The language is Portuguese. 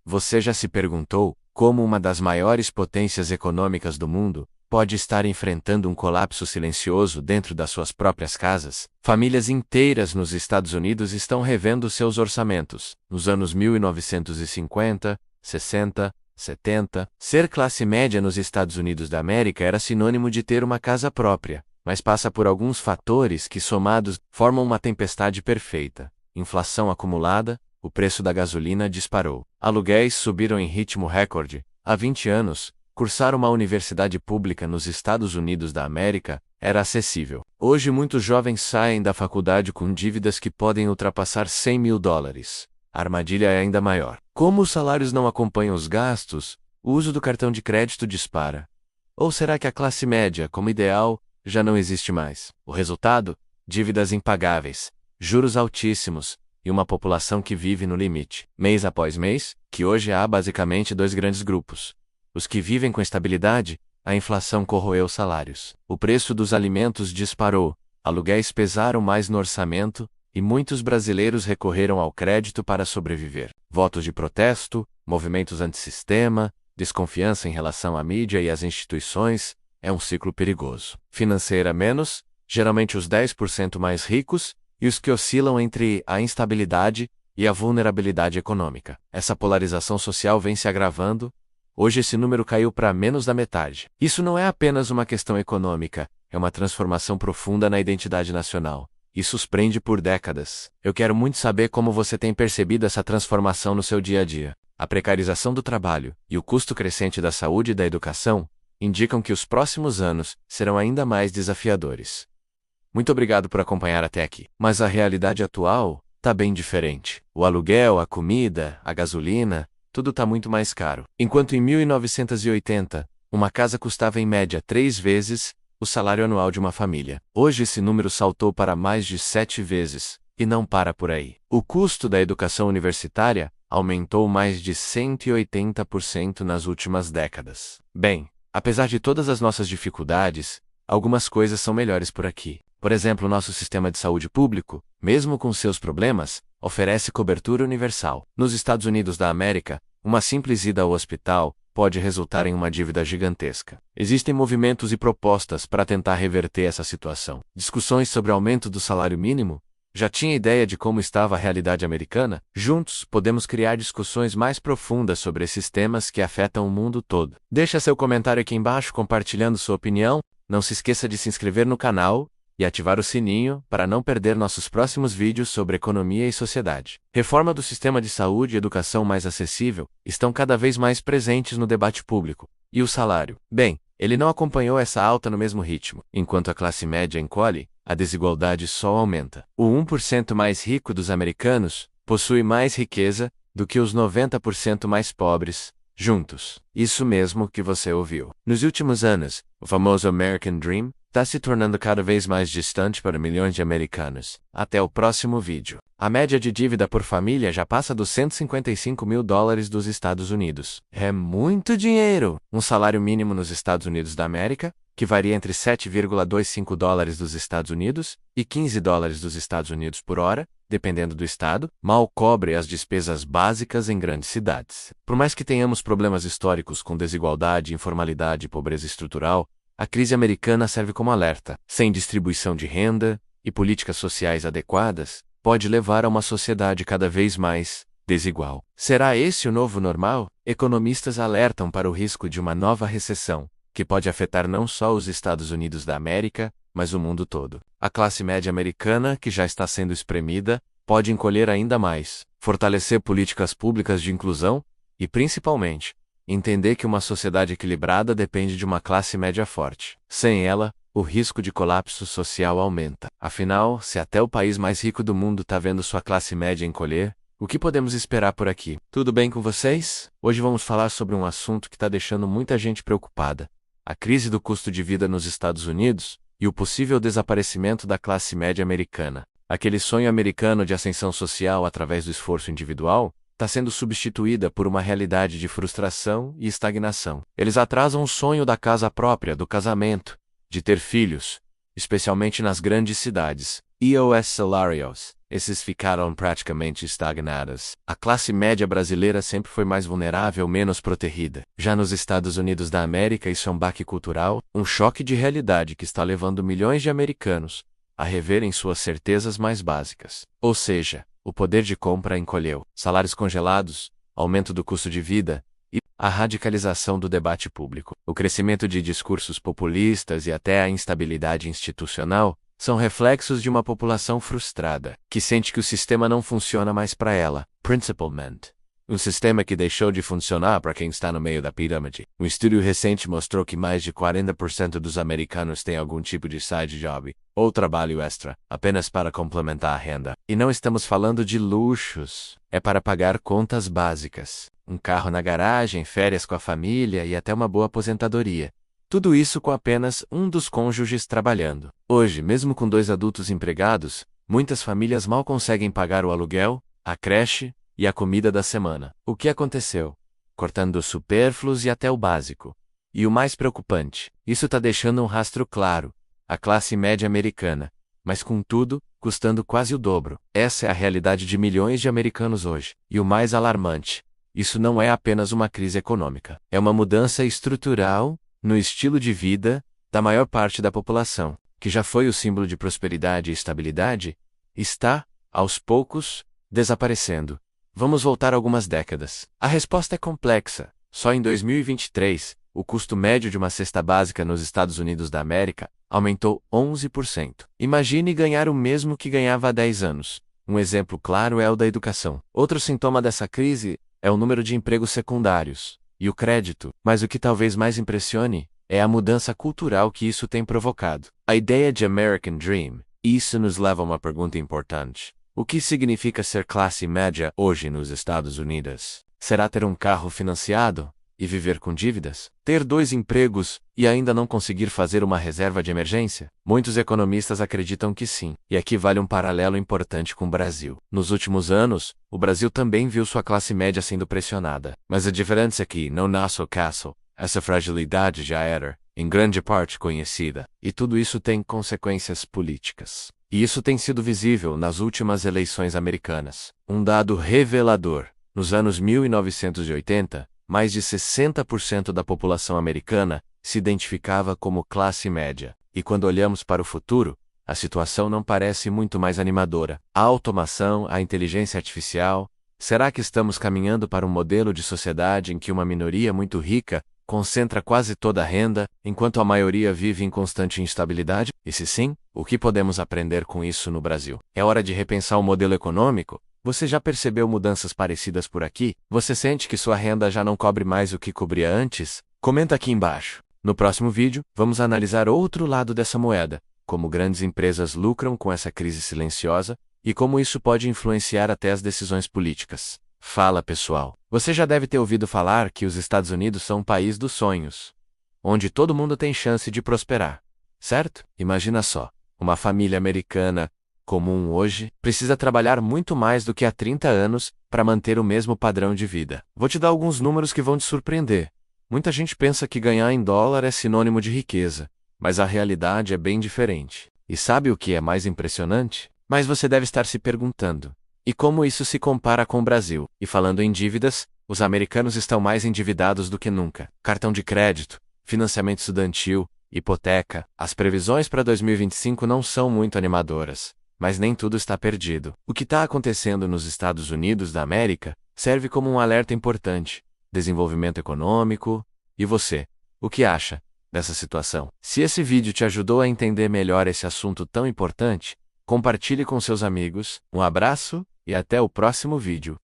Você já se perguntou como uma das maiores potências econômicas do mundo pode estar enfrentando um colapso silencioso dentro das suas próprias casas? Famílias inteiras nos Estados Unidos estão revendo seus orçamentos. Nos anos 1950, 60, 70, ser classe média nos Estados Unidos da América era sinônimo de ter uma casa própria, mas passa por alguns fatores que, somados, formam uma tempestade perfeita. Inflação acumulada, o preço da gasolina disparou. Aluguéis subiram em ritmo recorde. Há 20 anos, cursar uma universidade pública nos Estados Unidos da América era acessível. Hoje muitos jovens saem da faculdade com dívidas que podem ultrapassar $100 mil. A armadilha é ainda maior. Como os salários não acompanham os gastos, o uso do cartão de crédito dispara. Ou será que a classe média, como ideal, já não existe mais? O resultado? Dívidas impagáveis, juros altíssimos e uma população que vive no limite. Mês após mês, que hoje há basicamente dois grandes grupos. Os que vivem com estabilidade, a inflação corroeu salários. O preço dos alimentos disparou, aluguéis pesaram mais no orçamento e muitos brasileiros recorreram ao crédito para sobreviver. Votos de protesto, movimentos antissistema, desconfiança em relação à mídia e às instituições, é um ciclo perigoso. Financeira menos, geralmente os 10% mais ricos, e os que oscilam entre a instabilidade e a vulnerabilidade econômica. Essa polarização social vem se agravando. Hoje esse número caiu para menos da metade. Isso não é apenas uma questão econômica, é uma transformação profunda na identidade nacional. Isso os prende por décadas. Eu quero muito saber como você tem percebido essa transformação no seu dia a dia. A precarização do trabalho e o custo crescente da saúde e da educação indicam que os próximos anos serão ainda mais desafiadores. Muito obrigado por acompanhar até aqui. Mas a realidade atual está bem diferente. O aluguel, a comida, a gasolina, tudo está muito mais caro. Enquanto em 1980, uma casa custava em média 3 vezes o salário anual de uma família. Hoje esse número saltou para mais de 7 vezes, e não para por aí. O custo da educação universitária aumentou mais de 180% nas últimas décadas. Bem, apesar de todas as nossas dificuldades, algumas coisas são melhores por aqui. Por exemplo, nosso sistema de saúde público, mesmo com seus problemas, oferece cobertura universal. Nos Estados Unidos da América, uma simples ida ao hospital pode resultar em uma dívida gigantesca. Existem movimentos e propostas para tentar reverter essa situação. Discussões sobre aumento do salário mínimo? Já tinha ideia de como estava a realidade americana? Juntos, podemos criar discussões mais profundas sobre esses temas que afetam o mundo todo. Deixa seu comentário aqui embaixo compartilhando sua opinião. Não se esqueça de se inscrever no canal e ativar o sininho para não perder nossos próximos vídeos sobre economia e sociedade. Reforma do sistema de saúde e educação mais acessível estão cada vez mais presentes no debate público. E o salário? Bem, ele não acompanhou essa alta no mesmo ritmo. Enquanto a classe média encolhe, a desigualdade só aumenta. O 1% mais rico dos americanos possui mais riqueza do que os 90% mais pobres, juntos. Isso mesmo que você ouviu. Nos últimos anos, o famoso American Dream está se tornando cada vez mais distante para milhões de americanos. Até o próximo vídeo. A média de dívida por família já passa dos $155 mil dos Estados Unidos. É muito dinheiro! Um salário mínimo nos Estados Unidos da América, que varia entre $7,25 dos Estados Unidos e $15 dos Estados Unidos por hora, dependendo do estado, mal cobre as despesas básicas em grandes cidades. Por mais que tenhamos problemas históricos com desigualdade, informalidade e pobreza estrutural, a crise americana serve como alerta. Sem distribuição de renda e políticas sociais adequadas, pode levar a uma sociedade cada vez mais desigual. Será esse o novo normal? Economistas alertam para o risco de uma nova recessão, que pode afetar não só os Estados Unidos da América, mas o mundo todo. A classe média americana, que já está sendo espremida, pode encolher ainda mais. Fortalecer políticas públicas de inclusão e, principalmente, entender que uma sociedade equilibrada depende de uma classe média forte. Sem ela, o risco de colapso social aumenta. Afinal, se até o país mais rico do mundo está vendo sua classe média encolher, o que podemos esperar por aqui? Tudo bem com vocês? Hoje vamos falar sobre um assunto que está deixando muita gente preocupada: a crise do custo de vida nos Estados Unidos e o possível desaparecimento da classe média americana. Aquele sonho americano de ascensão social através do esforço individual está sendo substituída por uma realidade de frustração e estagnação. Eles atrasam o sonho da casa própria, do casamento, de ter filhos, especialmente nas grandes cidades. EOS Salarios, esses ficaram praticamente estagnadas. A classe média brasileira sempre foi mais vulnerável, menos protegida. Já nos Estados Unidos da América, isso é um baque cultural, um choque de realidade que está levando milhões de americanos a reverem suas certezas mais básicas. Ou seja, o poder de compra encolheu, salários congelados, aumento do custo de vida e a radicalização do debate público. O crescimento de discursos populistas e até a instabilidade institucional são reflexos de uma população frustrada, que sente que o sistema não funciona mais para ela, principalmente. Um sistema que deixou de funcionar para quem está no meio da pirâmide. Um estudo recente mostrou que mais de 40% dos americanos têm algum tipo de side job, ou trabalho extra, apenas para complementar a renda. E não estamos falando de luxos, é para pagar contas básicas. Um carro na garagem, férias com a família e até uma boa aposentadoria. Tudo isso com apenas um dos cônjuges trabalhando. Hoje, mesmo com 2 adultos empregados, muitas famílias mal conseguem pagar o aluguel, a creche e a comida da semana. O que aconteceu? Cortando os supérfluos e até o básico. E o mais preocupante, isso está deixando um rastro claro. A classe média americana, mas contudo, custando quase o dobro. Essa é a realidade de milhões de americanos hoje. E o mais alarmante, isso não é apenas uma crise econômica. É uma mudança estrutural no estilo de vida da maior parte da população, que já foi o símbolo de prosperidade e estabilidade, está, aos poucos, desaparecendo. Vamos voltar algumas décadas. A resposta é complexa. Só em 2023, o custo médio de uma cesta básica nos Estados Unidos da América aumentou 11%. Imagine ganhar o mesmo que ganhava há 10 anos. Um exemplo claro é o da educação. Outro sintoma dessa crise é o número de empregos secundários e o crédito. Mas o que talvez mais impressione é a mudança cultural que isso tem provocado. A ideia de American Dream. Isso nos leva a uma pergunta importante. O que significa ser classe média hoje nos Estados Unidos? Será ter um carro financiado e viver com dívidas? Ter 2 empregos e ainda não conseguir fazer uma reserva de emergência? Muitos economistas acreditam que sim. E aqui vale um paralelo importante com o Brasil. Nos últimos anos, o Brasil também viu sua classe média sendo pressionada. Mas a diferença é que, no nosso caso, essa fragilidade já era, em grande parte, conhecida. E tudo isso tem consequências políticas. E isso tem sido visível nas últimas eleições americanas. Um dado revelador: nos anos 1980, mais de 60% da população americana se identificava como classe média. E quando olhamos para o futuro, a situação não parece muito mais animadora. A automação, a inteligência artificial. Será que estamos caminhando para um modelo de sociedade em que uma minoria muito rica concentra quase toda a renda, enquanto a maioria vive em constante instabilidade? E se sim, o que podemos aprender com isso no Brasil? É hora de repensar o modelo econômico? Você já percebeu mudanças parecidas por aqui? Você sente que sua renda já não cobre mais o que cobria antes? Comenta aqui embaixo. No próximo vídeo, vamos analisar outro lado dessa moeda, como grandes empresas lucram com essa crise silenciosa e como isso pode influenciar até as decisões políticas. Fala pessoal, você já deve ter ouvido falar que os Estados Unidos são um país dos sonhos, onde todo mundo tem chance de prosperar, certo? Imagina só, uma família americana comum hoje precisa trabalhar muito mais do que há 30 anos para manter o mesmo padrão de vida. Vou te dar alguns números que vão te surpreender. Muita gente pensa que ganhar em dólar é sinônimo de riqueza, mas a realidade é bem diferente. E sabe o que é mais impressionante? Mas você deve estar se perguntando: e como isso se compara com o Brasil? E falando em dívidas, os americanos estão mais endividados do que nunca. Cartão de crédito, financiamento estudantil, hipoteca. As previsões para 2025 não são muito animadoras, mas nem tudo está perdido. O que está acontecendo nos Estados Unidos da América serve como um alerta importante. Desenvolvimento econômico. E você, o que acha dessa situação? Se esse vídeo te ajudou a entender melhor esse assunto tão importante, compartilhe com seus amigos. Um abraço e até o próximo vídeo.